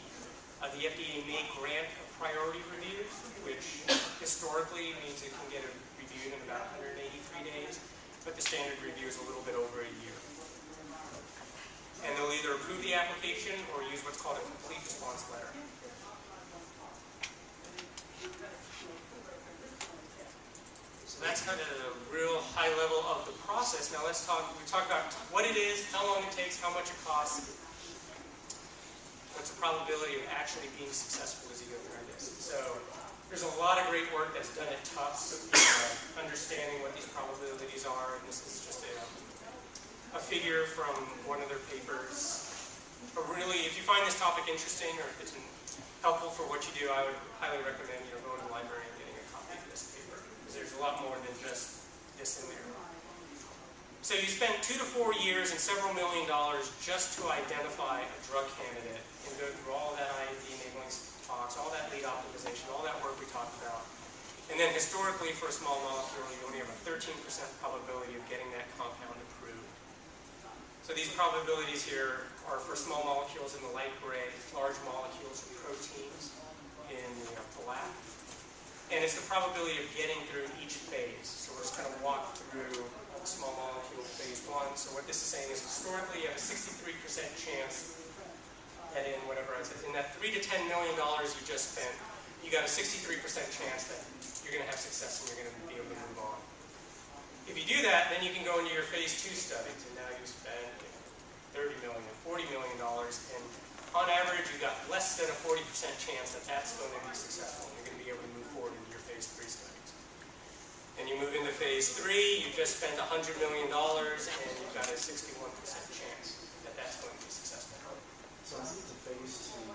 Speaker 1: the FDA may grant a priority review, which historically means it can get it reviewed in about 183 days, but the standard review is a little bit over a year. And they'll either approve the application or use what's called a complete response letter. much it costs, what's the probability of actually being successful as you go through this. So there's a lot of great work that's done at Tufts, understanding what these probabilities are, and this is just a figure from one of their papers. But really, if you find this topic interesting or if it's helpful for what you do, I would highly recommend going to the library and getting a copy of this paper, because there's a lot more than just this in there. So you spend 2 to 4 years and several $1 million just to identify a drug candidate and go through all that IND enabling talks, all that lead optimization, all that work we talked about. And then historically, for a small molecule, you only have a 13% probability of getting that compound approved. So these probabilities here are for small molecules in the light gray, large molecules or proteins in the black. And it's the probability of getting through each phase. So we're just kind of walk through a small molecule phase 1. So what this is saying is historically you have a 63% chance that in whatever I said, in that $3 to $10 million you just spent, you got a 63% chance that you're going to have success and you're going to be able to move on. If you do that, then you can go into your phase 2 studies, and now you spend $30 million, $40 million, and on average you got less than a 40% chance that that's going to be successful and you're going to be able to move forward into your phase 3 studies. And you move into phase 3, you just spent $100 million and you've got a 61% chance that that's going to be successful.
Speaker 3: So I think the phase 2, and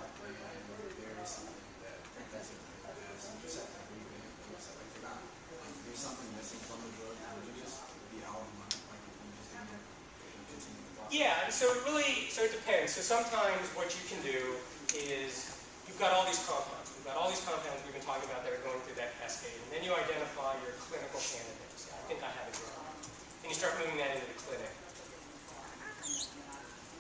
Speaker 3: there is something that doesn't you just have to revamp and stuff like that. If there's something missing from the drug, would you just be out of money? Like if you just didn't continue the process?
Speaker 1: Yeah, so it depends. So sometimes what you can do is you've got all these compounds. We've got all these compounds we've been talking about that are going through that cascade. And then you identify your clinical candidates. I think I have a drug. And you start moving that into the clinic.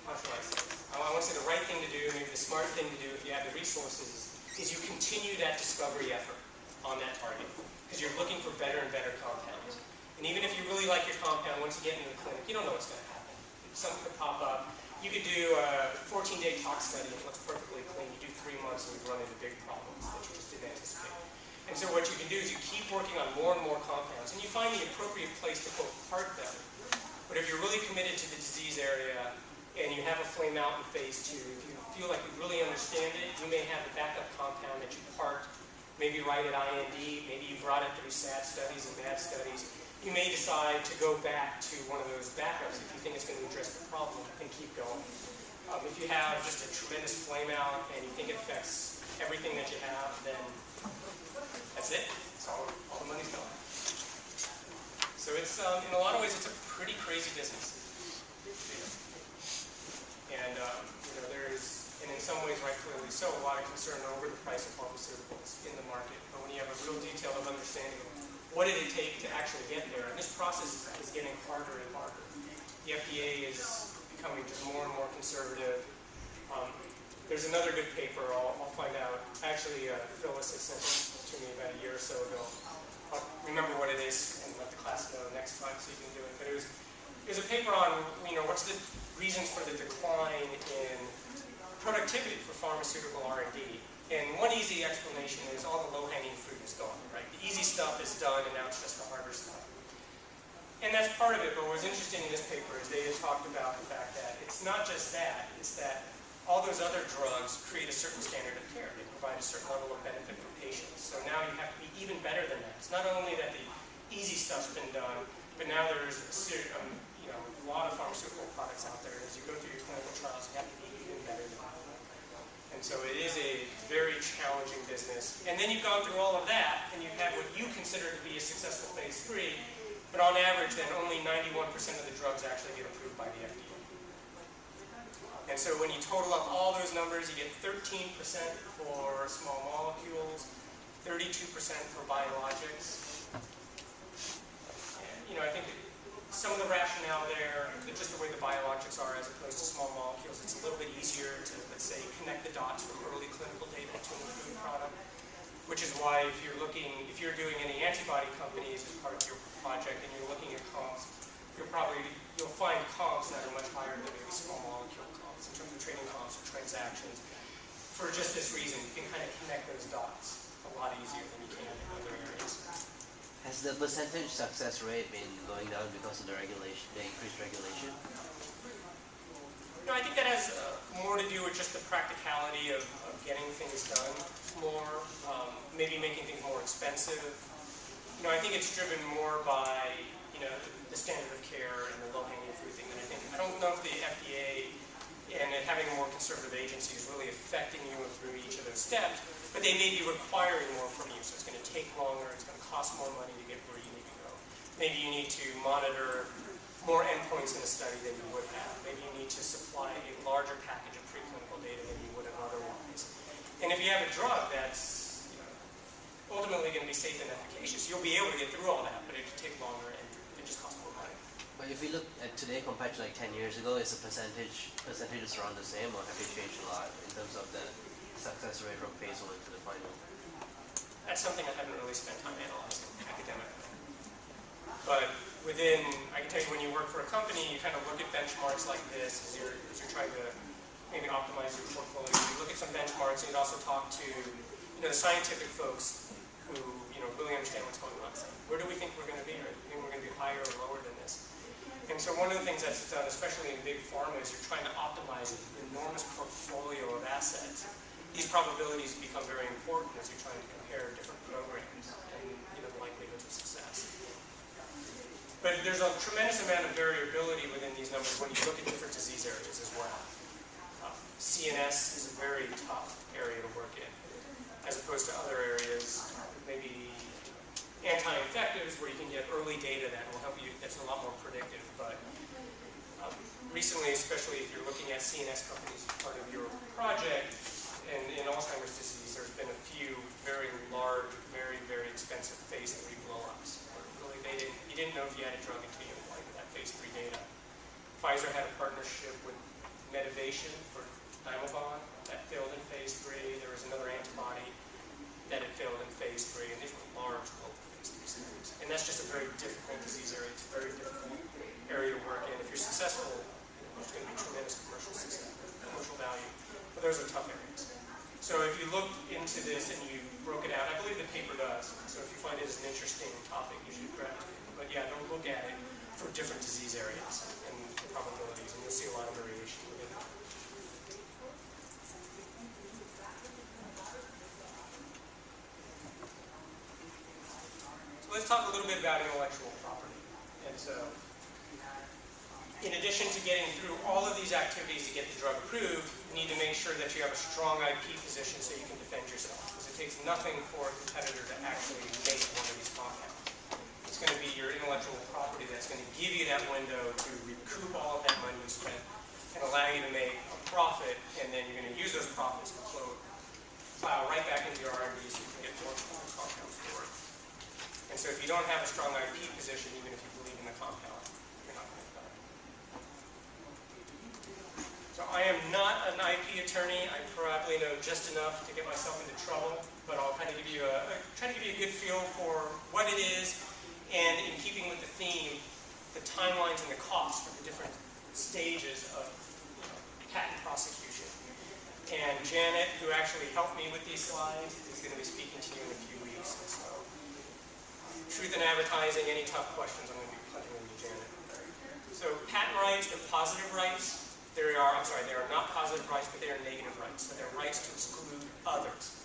Speaker 1: How should I say this? I want to say the right thing to do, maybe the smart thing to do if you have the resources, is you continue that discovery effort on that target. Because you're looking for better and better compounds. And even if you really like your compound, once you get into the clinic, you don't know what's going to happen. Something could pop up. You could do a 14-day tox study and it looks perfectly clean. You do 3 months and you run into big problems that you just didn't anticipate. And so what you can do is you keep working on more and more compounds and you find the appropriate place to quote part them. But if you're really committed to the disease area and you have a flame out in phase 2, if you feel like you really understand it, you may have a backup compound that you part, maybe write at IND, maybe you brought it through SAD studies and MAD studies. You may decide to go back to one of those backups if you think it's going to address the problem and keep going. If you have just a tremendous flame out and you think it affects everything that you have, then that's it. It's all the money's gone. So it's, in a lot of ways, it's a pretty crazy business. And and in some ways, rightfully so, a lot of concern over the price of pharmaceuticals in the market. But when you have a real detail of understanding of what did it take to actually get there, and this process is getting harder and harder. The FDA is becoming just more and more conservative. There's another good paper I'll find out. Actually, Phyllis has sent it to me about a year or so ago. I'll remember what it is and let the class know next time so you can do it. But it was a paper on what's the reasons for the decline in productivity for pharmaceutical R&D. And one easy explanation is all the low-hanging fruit is gone, right? The easy stuff is done, and now it's just the harder stuff. And that's part of it, but what was interesting in this paper is they had talked about the fact that it's not just that, it's that all those other drugs create a certain standard of care. They provide a certain level of benefit for patients. So now you have to be even better than that. It's not only that the easy stuff's been done, but now there's a lot of pharmaceutical products out there. As you go through your clinical trials, you have to be even better than that. And so it is a very challenging business. And then you've gone through all of that, and you've had what you consider to be a successful phase 3, but on average, then only 91% of the drugs actually get approved by the FDA. And so when you total up all those numbers, you get 13% for small molecules, 32% for biologics. And, I think some of the rationale there, just the way the biologics are as opposed to small molecules, it's a little bit easier to, let's say, connect the dots from early clinical data to an approved product. Which is why if you're doing any antibody companies as part of your project and you're looking at comps, you'll find comps that are much higher than maybe small molecule comps in terms of trading comps or transactions. For just this reason, you can kind of connect those dots a lot easier than you can in other areas.
Speaker 4: Has the percentage success rate been going down because of the increased regulation?
Speaker 1: No, I think that has more to do with just the practicality of getting things done more, maybe making things more expensive. You know, I think it's driven more by, you know, the standard of care and the low-hanging fruit thing that I don't know if the FDA and it having a more conservative agency is really affecting you through each of those steps, but they may be requiring more from you, so it's going to take longer, it's going to cost more money to get where you need to go. Maybe you need to monitor more endpoints in a study than you would have. Maybe you need to supply a larger package of preclinical data than you would have otherwise. And if you have a drug that's, you know, ultimately going to be safe and efficacious, you'll be able to get through all that, but it could take longer and it just costs more money.
Speaker 4: But if we look at today compared to like 10 years ago, is the percentages around the same, or have they changed a lot in terms of the success rate from phase 1 to the final?
Speaker 1: That's something I haven't really spent time analyzing academically. But within, I can tell you when you work for a company, you kind of look at benchmarks like this as you're trying to maybe optimize your portfolio. You look at some benchmarks and you'd also talk to, you know, the scientific folks who, you know, really understand what's going on. So where do we think we're going to be? Or do we think we're going to be higher or lower than this? And so one of the things that's done, especially in big pharma, is you're trying to optimize an enormous portfolio of assets. These probabilities become very important as you're trying to compare different programs and, you know, the likelihoods of success. But there's a tremendous amount of variability within these numbers when you look at different disease areas as well. CNS is a very tough area to work in, as opposed to other areas, maybe anti-infectives, where you can get early data that will help you, that's a lot more predictive. But recently, especially if you're looking at CNS companies as part of your project, and in Alzheimer's disease, there's been a few very large, very, very expensive phase 3 blow-ups. Really, you didn't know if you had a drug until you applied to that phase 3 data. Pfizer had a partnership with Medivation for Dimebon. That failed in phase 3. There was another antibody that had failed in phase 3, and these were large global phase 3 studies. And that's just a very difficult disease area. It's a very difficult area to work in. If you're successful, there's going to be tremendous commercial success, commercial value. But those are tough areas. So if you look into this and you broke it out, I believe the paper does. So if you find it as an interesting topic, you should grab it. But yeah, don't look at it for different disease areas and probabilities, and you'll see a lot of variation within that. So let's talk a little bit about intellectual property. And so, in addition to getting through all of these activities to get the drug approved, you need to make sure that you have a strong IP position so you can defend yourself. Because it takes nothing for a competitor to actually make one of these compounds. It's going to be your intellectual property that's going to give you that window to recoup all of that money you spent and allow you to make a profit, and then you're going to use those profits to plow right back into your R&D so you can get more compounds to work. And so if you don't have a strong IP position, even if you believe in the compound, you're not going to get it. So I am not an IP attorney. I probably know just enough to get myself into trouble, but I'll kind of give you try to give you a good feel for what it is, and in keeping with the theme, the timelines and the costs for the different stages of patent prosecution. And Janet, who actually helped me with these slides, is going to be speaking to you in a few weeks. And so, truth in advertising, any tough questions, I'm going to be punting them to Janet. So patent rights, they're positive rights. They are not positive rights, but they are negative rights. So they're rights to exclude others.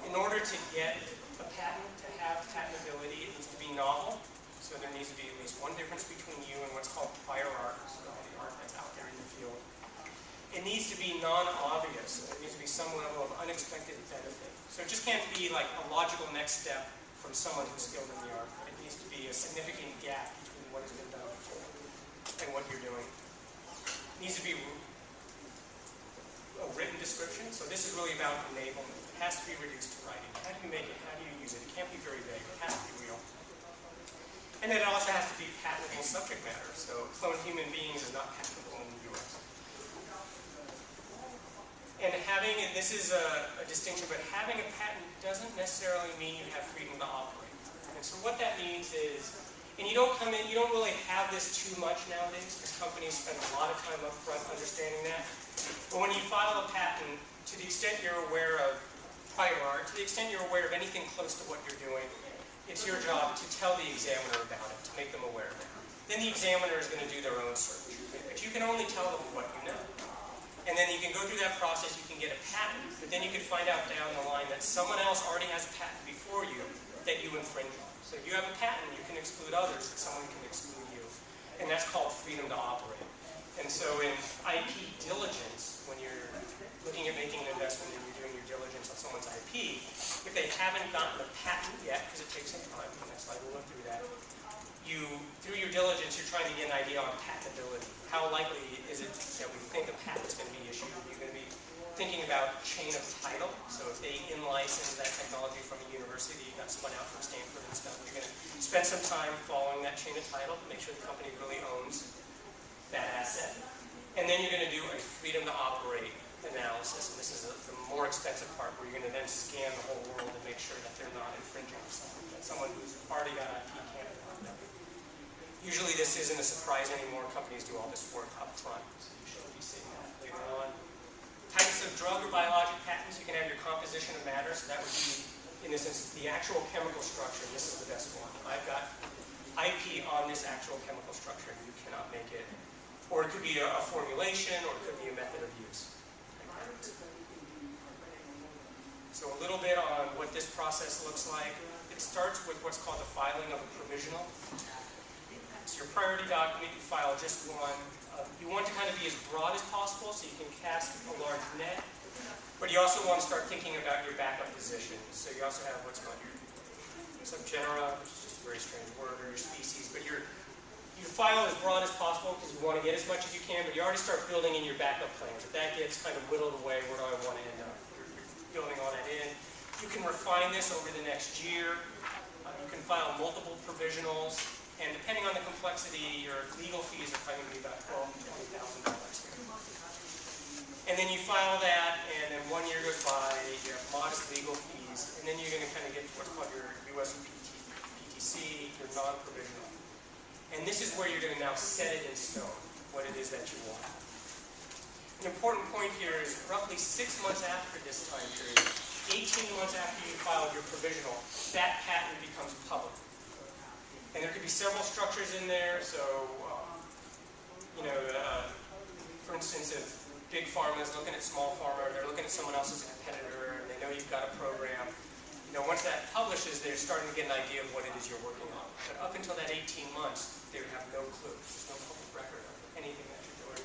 Speaker 1: In order to get a patent, to have patentability, it needs to be novel. So there needs to be at least one difference between you and what's called prior art, so the art that's out there in the field. It needs to be non-obvious. So there needs to be some level of unexpected benefit. So it just can't be like a logical next step from someone who's skilled in the art. It needs to be a significant gap between what has been done before and what you're doing. It needs to be a written description. So this is really about enablement. It has to be reduced to writing. How do you make it? How do you use it? It can't be very vague. It has to be real. And then it also has to be patentable subject matter. So cloned human beings is not patentable in the US. And having, and this is a distinction, but having a patent doesn't necessarily mean you have freedom to operate. And so what that means is, and you don't come in, you don't really have this too much nowadays, because companies spend a lot of time up front understanding that. But when you file a patent, to the extent you're aware of prior art, to the extent you're aware of anything close to what you're doing, it's your job to tell the examiner about it, to make them aware of it. Then the examiner is going to do their own search. but you can only tell them what you know. And then you can go through that process, you can get a patent, but then you can find out down the line that someone else already has a patent before you that you infringe on. So if you have a patent, you can exclude others, but someone can exclude you. And that's called freedom to operate. And so in IP diligence, when you're looking at making an investment and you're doing your diligence on someone's IP, if they haven't gotten a patent yet, because it takes some time, the next slide we'll go through that, through your diligence, you're trying to get an idea on patentability. How likely is it that we think a patent's going to be issued? You're going to be thinking about chain of title. So if they in-license that technology from a university, you got someone out from Stanford and stuff, you're going to spend some time following that chain of title to make sure the company really owns that asset. And then you're going to do a freedom to operate analysis. And this is the more expensive part, where you're going to then scan the whole world and make sure that they're not infringing on something, that someone who's already got IP can't do that. Usually this isn't a surprise anymore. Companies do all this work up front, so you shouldn't be seeing that later on. Types of drug or biologic patents, you can have your composition of matter, so that would be, in this instance, the actual chemical structure. This is the best one. I've got IP on this actual chemical structure, and you cannot make it. Or it could be a formulation, or it could be a method of use. So a little bit on what this process looks like. It starts with what's called the filing of a provisional. It's your priority document, you file just one. You want to kind of be as broad as possible so you can cast a large net, but you also want to start thinking about your backup positions. So you also have what's called your subgenera, which is just a very strange word, or your species, but you file as broad as possible because you want to get as much as you can, but you already start building in your backup plans. If that gets kind of whittled away, where do I want to end up? You're building all that in. You can refine this over the next year. You can file multiple provisionals. And depending on the complexity, your legal fees are probably going to be about $12,000 to $20,000. And then you file that, and then 1 year goes by, you have modest legal fees, and then you're going to kind of get to what's called your US PTC, your non-provisional. And this is where you're going to now set it in stone, what it is that you want. An important point here is roughly 6 months after this time period, 18 months after you filed your provisional, that patent becomes public. And there could be several structures in there, so, for instance, if Big Pharma is looking at Small Pharma, or they're looking at someone else as a competitor, and they know you've got a program, once that publishes, they're starting to get an idea of what it is you're working on. But up until that 18 months, they would have no clue. There's no public record of anything that you're doing,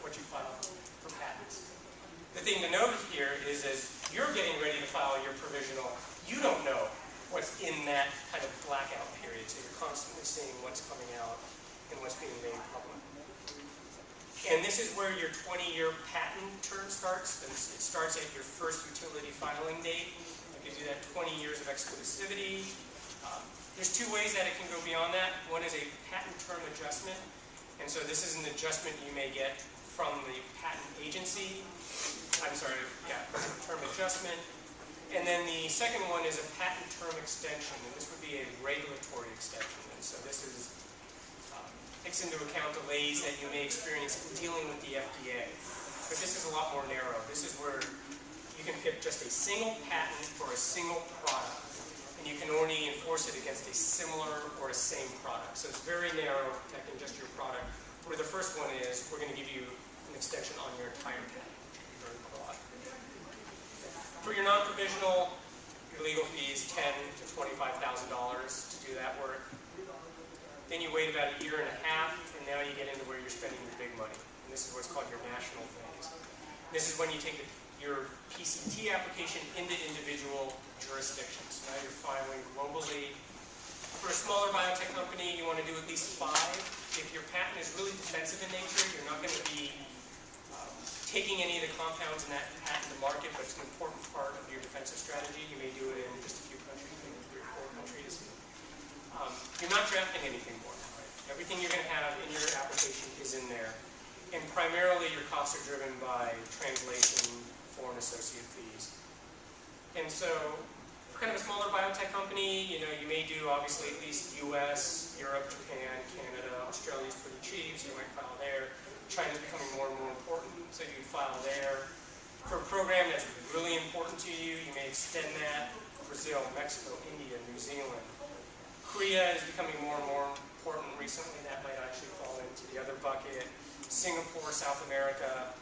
Speaker 1: what you file for patents. The thing to note here is, as you're getting ready to file your provisional, you don't know what's in that kind of blackout period. So you're constantly seeing what's coming out and what's being made public. And this is where your 20-year patent term starts. It starts at your first utility filing date. It gives you that 20 years of exclusivity. There's two ways that it can go beyond that. One is a patent term adjustment. And so this is an adjustment you may get from the patent agency. Term adjustment. And then the second one is a patent term extension, and this would be a regulatory extension. And so this takes into account delays that you may experience in dealing with the FDA. But this is a lot more narrow. This is where you can pick just a single patent for a single product, and you can only enforce it against a similar or a same product. So it's very narrow, protecting just your product. Where the first one is, we're going to give you an extension on your entire patent. Very broad. For your non-provisional, your legal fee is $10,000 to $25,000 to do that work. Then you wait about a year and a half, and now you get into where you're spending your big money. And this is what's called your national phase. This is when you take your PCT application into individual jurisdictions. Now you're filing globally. For a smaller biotech company, you want to do at least 5. If your patent is really defensive in nature, you're not going to be taking any of the compounds in that patent to market, but it's an important part of your defensive strategy. You may do it in just a few countries, maybe 3 or 4 countries. You're not drafting anything more. Right? Everything you're going to have in your application is in there. And primarily your costs are driven by translation, foreign associate fees. And so, for kind of a smaller biotech company, you may do obviously at least US, Europe, Japan, Canada, Australia is pretty cheap, so you might file there. China's becoming more and more important, so you file there. For a program that's really important to you, you may extend that. Brazil, Mexico, India, New Zealand, Korea is becoming more and more important recently. That might actually fall into the other bucket. Singapore, South America.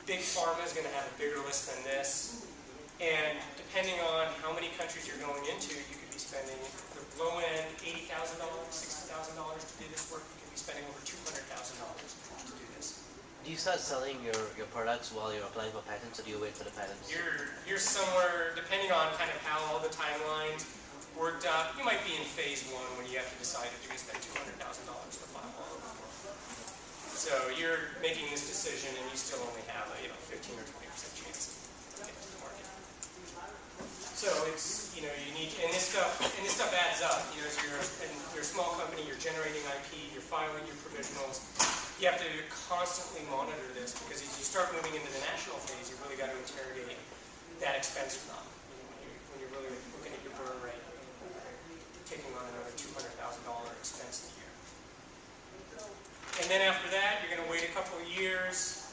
Speaker 1: Big Pharma is going to have a bigger list than this. And depending on how many countries you're going into, you could be spending the low end $80,000, $60,000 to do this work. You could be spending over $200,000 to do this.
Speaker 4: Do you start selling your products while you're applying for patents, or do you wait for the patents?
Speaker 1: You're somewhere, depending on kind of how all the timelines worked out, you might be in phase one when you have to decide if you're going to spend $200,000 to file all over the world. So you're making this decision and you still only have a 15 or 20% chance of getting to the market. So it's, you need, and this stuff adds up. As you're a small company, you're generating IP, you're filing your provisionals. You have to constantly monitor this, because as you start moving into the national phase, you really got to interrogate that expense or not. When you're really looking at your burn rate, taking on another $200,000 expense a year. And then after that, you're going to wait a couple of years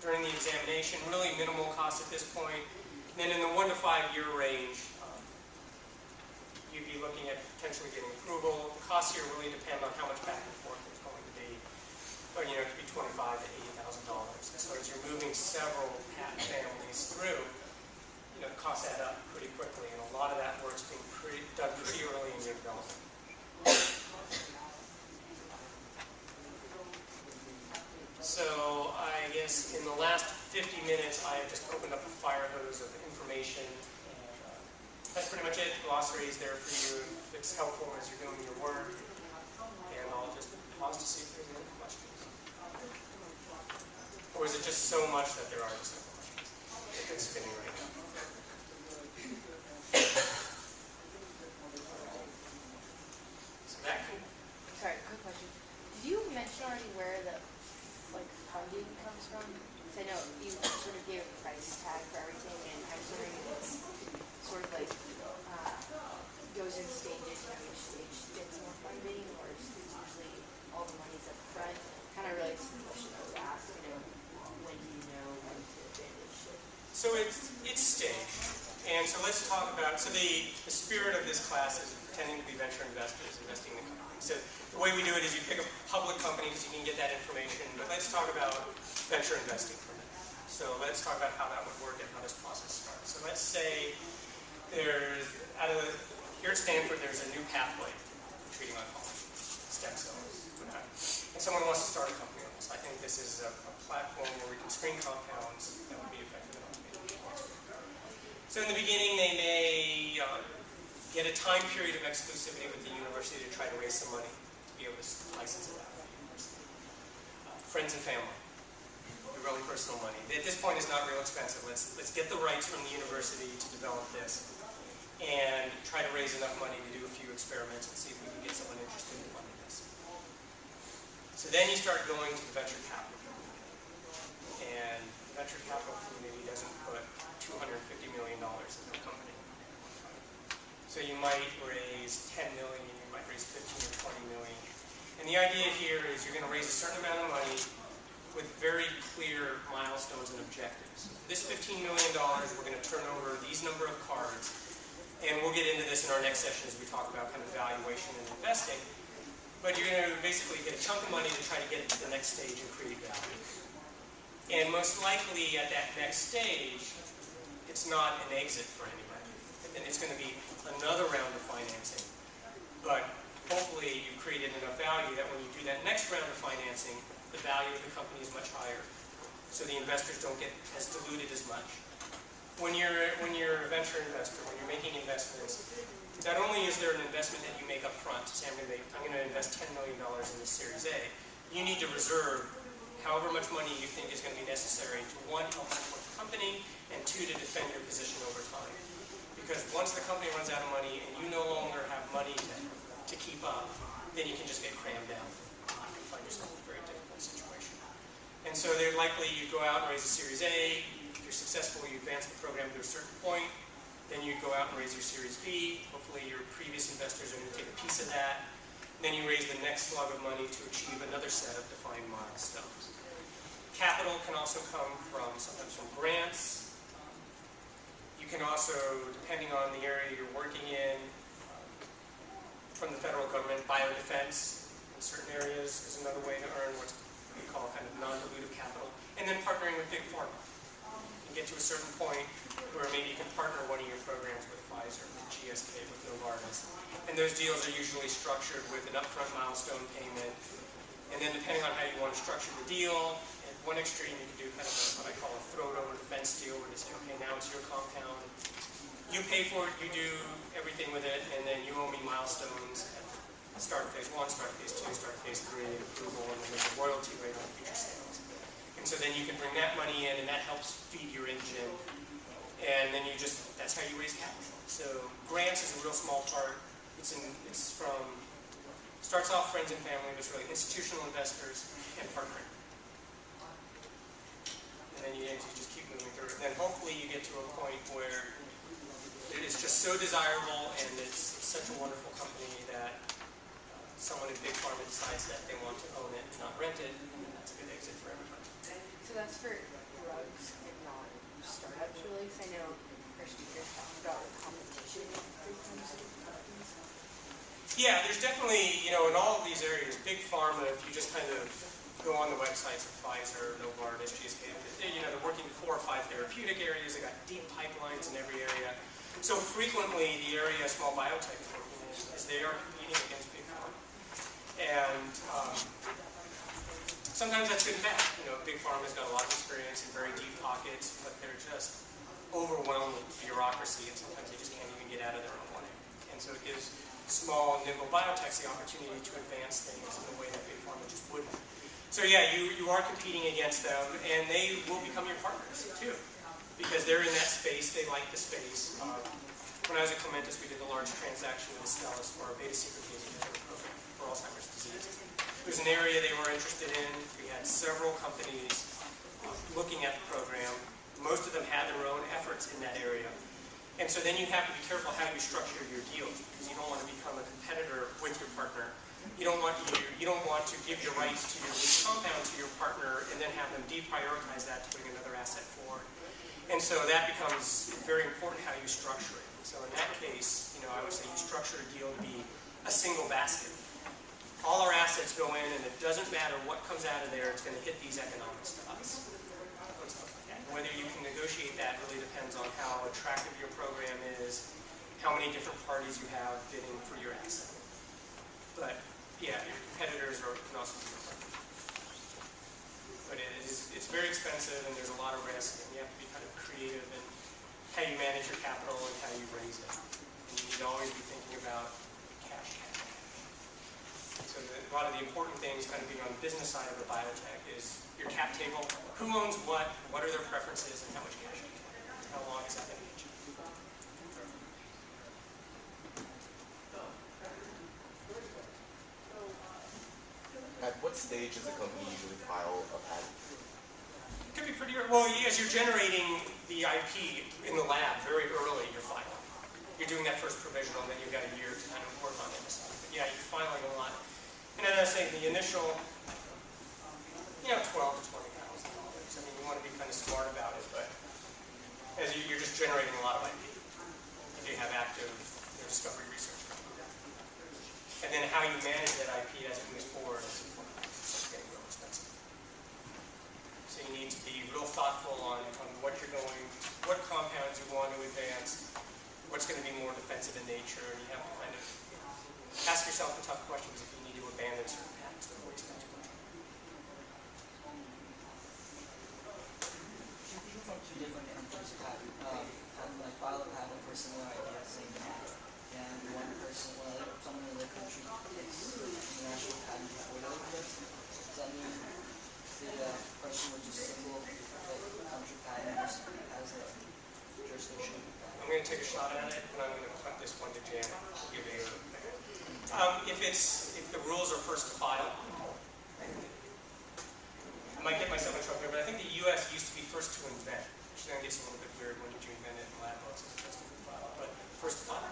Speaker 1: during the examination. Really minimal cost at this point. And then in the 1 to 5 year range, you'd be looking at potentially getting approval. The costs here really depend on how much back and forth it's going to be. But it could be $25,000 to $80,000. So as you're moving several patent families through, the costs add up pretty quickly, and a lot of that work's being done pretty early in your development. So I guess in the last 50 minutes, I have just opened up a fire hose of information. And, that's pretty much it. The glossary is there for you if it's helpful as you're doing your work. And I'll just pause to see if there's any questions. Or is it just so much that there are just no questions? It's spinning right now. So that can...
Speaker 5: Sorry, quick question. Did you mention already where the funding comes from? Because I know you sort of gave a price tag for everything, and I was wondering if it's sort of goes in stages, each stage gets more funding, or is it usually all the money's up front? Kind of relates to the question I was asked, when do you know when to abandon ship?
Speaker 1: So it's staged. And so let's talk about, so the spirit of this class is pretending to be venture investors, investing in the company. So the way we do it is you pick a public company because you can get that information, but let's talk about venture investing for a minute. So let's talk about how that would work and how this process starts. So let's say here at Stanford, there's a new pathway for treating oncology, stem cells, what have you. And someone wants to start a company on this. I think this is a platform where we can screen compounds that would be effective in oncology. So in the beginning, they may get a time period of exclusivity with the university to try to raise some money to be able to license it out to the university. Friends and family, your really personal money. At this point, it's not real expensive. Let's get the rights from the university to develop this and try to raise enough money to do a few experiments and see if we can get someone interested in funding this. So then you start going to the venture capital community. And the venture capital community doesn't put $250 million in their company. So you might raise 10 million, you might raise 15 or 20 million. And the idea here is you're going to raise a certain amount of money with very clear milestones and objectives. This $15 million, we're going to turn over these number of cards. And we'll get into this in our next session as we talk about kind of valuation and investing. But you're going to basically get a chunk of money to try to get to the next stage and create value. And most likely at that next stage, it's not an exit for anybody. And it's going to be another round of financing. But hopefully you've created enough value that when you do that next round of financing, the value of the company is much higher. So the investors don't get as diluted as much. When you're a venture investor, when you're making investments, not only is there an investment that you make up front, to say I'm going to invest $10 million in this Series A, you need to reserve however much money you think is going to be necessary to, one, help support the company, and two, to defend your position over time. Because once the company runs out of money and you no longer have money to keep up, then you can just get crammed down and find yourself in a very difficult situation. And so they're likely you go out and raise a Series A. If you're successful, you advance the program to a certain point. Then you go out and raise your Series B. Hopefully your previous investors are going to take a piece of that. And then you raise the next slug of money to achieve another set of defined milestones. Capital can also come from, sometimes from grants. You can also, depending on the area you're working in, from the federal government. Biodefense in certain areas is another way to earn what we call kind of non-dilutive capital. And then partnering with Big Pharma. You get to a certain point where maybe you can partner one of your programs with Pfizer, with GSK, with Novartis. And those deals are usually structured with an upfront milestone payment. And then depending on how you want to structure the deal, at one extreme you can do kind of what I call a throw-it-over the fence deal, where they say, okay, now it's your compound. You pay for it, you do everything with it, and then you owe me milestones at start phase 1, start phase 2, start phase 3, approval, and then there's a royalty rate on future sales. And so then you can bring that money in, and that helps feed your engine. And then that's how you raise capital. So grants is a real small part. Starts off friends and family, but it's really institutional investors and partnering. And then you just keep moving through it. And then hopefully you get to a point where it is just so desirable and it's such a wonderful company that someone in Big Pharma decides that they want to own it and not rent it, and then that's a good exit for everybody.
Speaker 5: So that's for drugs and non-startups, really? Because I know our speakers talked about the competition for companies.
Speaker 1: Yeah, there's definitely, in all of these areas, Big Pharma, if you just kind of go on the websites of Pfizer, Novartis, GSK, they're working in 4 or 5 therapeutic areas. They got deep pipelines in every area. So frequently, the area small biotech is working in is they are competing against Big Pharma. And sometimes that's good and bad. Big Pharma's got a lot of experience and very deep pockets, but they're just overwhelmed with bureaucracy, and sometimes they just can't even get out of their own way. And so it gives small, nimble biotechs the opportunity to advance things in a way that Big Pharma just wouldn't. So yeah, you are competing against them, and they will become your partners too, because they're in that space, they like the space. When I was at Clementis, we did a large transaction with Astellas for our beta-secretase inhibitor program for Alzheimer's disease. It was an area they were interested in. We had several companies looking at the program. Most of them had their own efforts in that area. And so then you have to be careful how you structure your deals, because you don't want to become a competitor with your partner. You don't want to give your rights to your lead compound to your partner and then have them deprioritize that to bring another asset forward. And so that becomes very important how you structure it. So in that case, I would say you structure a deal to be a single basket. All our assets go in, and it doesn't matter what comes out of there, it's going to hit these economics to us. Whether you can negotiate that really depends on how attractive your program is, how many different parties you have bidding for your asset. But yeah, your competitors can also be your partners. But it's very expensive, and there's a lot of risk, and you have to be kind of creative in how you manage your capital and how you raise it. And you need to always be thinking about cash. So a lot of the important things kind of being on the business side of a biotech is your cap table. Who owns what are their preferences, and how much cash you get? How long is that going to get you?
Speaker 6: At what stage does a company usually file a patent?
Speaker 1: It could be pretty early. Well, as you're generating the IP in the lab very early, you're filing. You're doing that first provisional, and then you've got a year to kind of work on it. But yeah, you're filing a lot. And as I say, the initial, 12 to $20,000. I mean, you want to be kind of smart about it, but as you're just generating a lot of IP. You do have active discovery research. And then how you manage that IP as it moves forward is important. It's getting real expensive. So you need to be real thoughtful on what you're going, what compounds you want to advance, what's going to be more defensive in nature, and you have to kind of ask yourself the tough questions if you need to abandon certain patents before you spend too much.
Speaker 7: From 2 different countries file a patent for a similar idea, same patent, and someone in their country gets international patent before the other person. Does that mean the person with just single country patent has the jurisdiction?
Speaker 1: I'm going to take a shot at it, but I'm going to punt this one to Janet to give you a if the rules are first to file, I might get myself in trouble here, but I think the U.S. used to be first to invent, which then gets a little bit weird when you invent it in lab books as opposed to file, but first to file.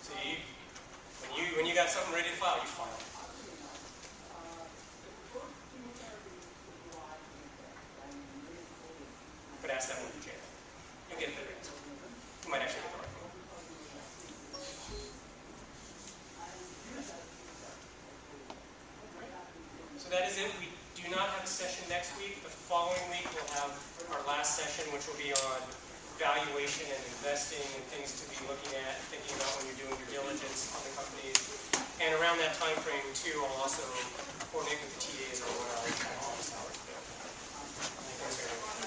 Speaker 1: So when you got something ready to file, you file it. But ask that one to Janet. You'll get a better answer. You might actually get the right one. that is it. We do not have a session next week. The following week, we'll have our last session, which will be on valuation and investing and things to be looking at, thinking about when you're doing your diligence on the companies. And around that time frame, too, I'll also coordinate with the TAs on what our office hours will be. I think that's everything.